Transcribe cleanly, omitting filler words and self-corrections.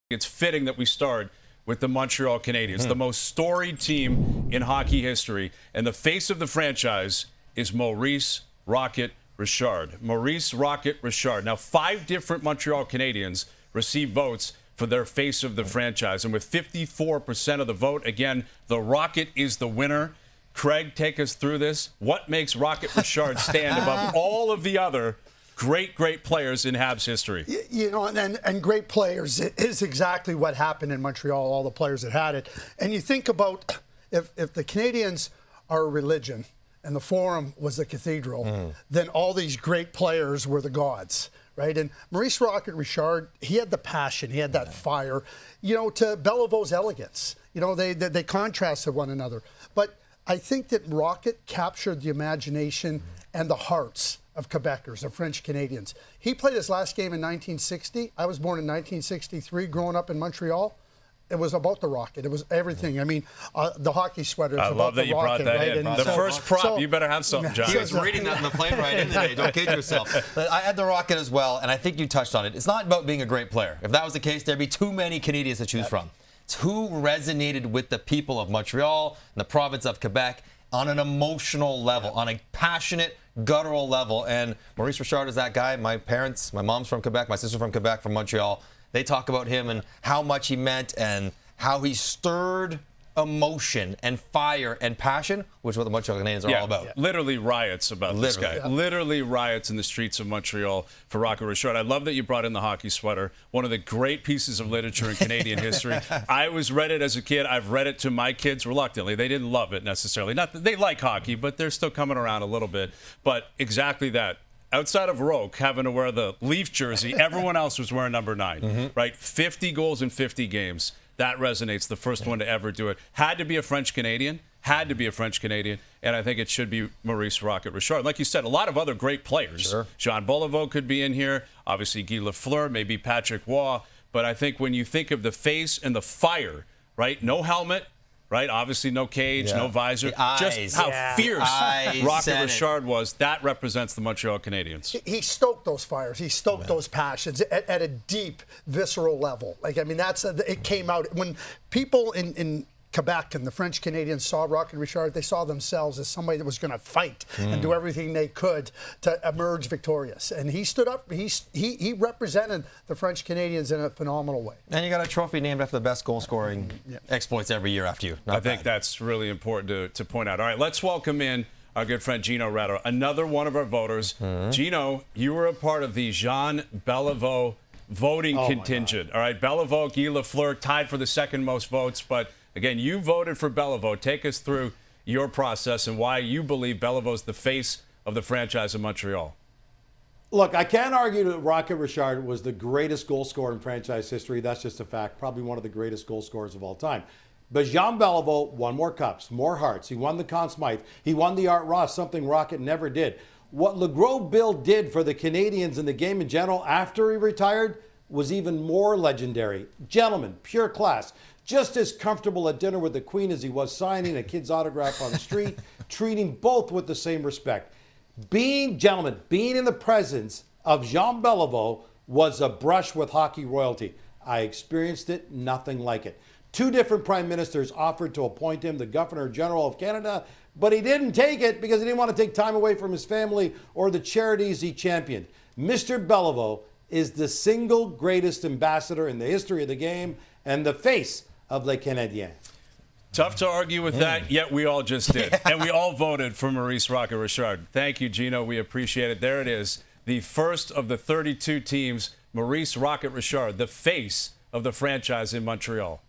It's fitting that we start with the Montreal Canadiens, the most storied team in hockey history. And the face of the franchise is Maurice Rocket Richard. Maurice Rocket Richard. Now, 5 different Montreal Canadiens received votes for their face of the franchise. And with 54% of the vote, again, the Rocket is the winner. Craig, take us through this. What makes Rocket Richard stand above all of the other great players in Habs history? You know, and great players is exactly what happened in Montreal, all the players that had it. And you think about if the Canadiens are a religion and the Forum was the cathedral, then all these great players were the gods, right? And Maurice Rocket Richard, he had the passion, he had that fire, you know, to Beliveau's elegance. You know, they contrasted one another. But I think that Rocket captured the imagination and the hearts of Quebecers, of French Canadians. He played his last game in 1960. I was born in 1963, growing up in Montreal. It was about the Rocket. It was everything. I mean, the hockey sweater. I love that you brought that in. The first prop, you better have something, John. He was reading that on the plane right in today. Don't kid yourself. But I had the Rocket as well, and I think you touched on it. It's not about being a great player. If that was the case, there'd be too many Canadians to choose from. It's who resonated with the people of Montreal and the province of Quebec on an emotional level, on a passionate, guttural level. And Maurice Richard is that guy. My parents, my mom's from Quebec, my sister's from Quebec, from Montreal. They talk about him and how much he meant and how he stirred emotion and fire and passion, which is what the Montreal Canadiens are all about. Literally riots about this guy. Literally riots in the streets of Montreal for Rocket Richard. I love that you brought in the hockey sweater, one of the great pieces of literature in Canadian history. I always read it as a kid. I've read it to my kids reluctantly. They didn't love it necessarily. Not that they like hockey, but they're still coming around a little bit. But exactly that. Outside of Roque having to wear the Leaf jersey, everyone else was wearing number 9, right? 50 goals in 50 games. That resonates. The first one to ever do it. Had to be a French Canadian. Had to be a French Canadian. And I think it should be Maurice Rocket Richard. Like you said, a lot of other great players. Sure. Jean Beliveau could be in here. Obviously, Guy Lafleur, maybe Patrick Waugh. But I think when you think of the face and the fire, right? No helmet. Right? Obviously, no cage, no visor. Just how fierce Rocket Richard was, that represents the Montreal Canadiens. He stoked those fires. He stoked those passions at a deep, visceral level. Like, I mean, it came out. When people in Quebec and the French Canadians saw Rocket Richard, they saw themselves as somebody that was going to fight and do everything they could to emerge victorious. And he stood up. He represented the French Canadians in a phenomenal way. And you got a trophy named after the best goal-scoring exploits every year after you. I think that's really important to point out. All right, let's welcome in our good friend Gino Reda, another one of our voters. Gino, you were a part of the Jean Beliveau voting contingent. All right, Beliveau, Guy Lafleur tied for the second most votes, but again, you voted for Beliveau. Take us through your process and why you believe Belivau's the face of the franchise in Montreal. Look, I can't argue that Rocket Richard was the greatest goal scorer in franchise history. That's just a fact. Probably one of the greatest goal scorers of all time. But Jean Beliveau won more cups, more hearts. He won the Conn Smythe. He won the Art Ross, something Rocket never did. What LeGros Bill did for the Canadiens and the game in general after he retired was even more legendary. Gentlemen, pure class. Just as comfortable at dinner with the Queen as he was signing a kid's autograph on the street, treating both with the same respect. Gentlemen, being in the presence of Jean Beliveau was a brush with hockey royalty. I experienced it, nothing like it. 2 different prime ministers offered to appoint him the Governor General of Canada, but he didn't take it because he didn't want to take time away from his family or the charities he championed. Mr. Beliveau is the single greatest ambassador in the history of the game and the face of Les Canadiens. Tough to argue with that, yet we all just did. And we all voted for Maurice Rocket Richard. Thank you, Gino. We appreciate it. There it is. The first of the 32 teams, Maurice Rocket Richard, the face of the franchise in Montreal.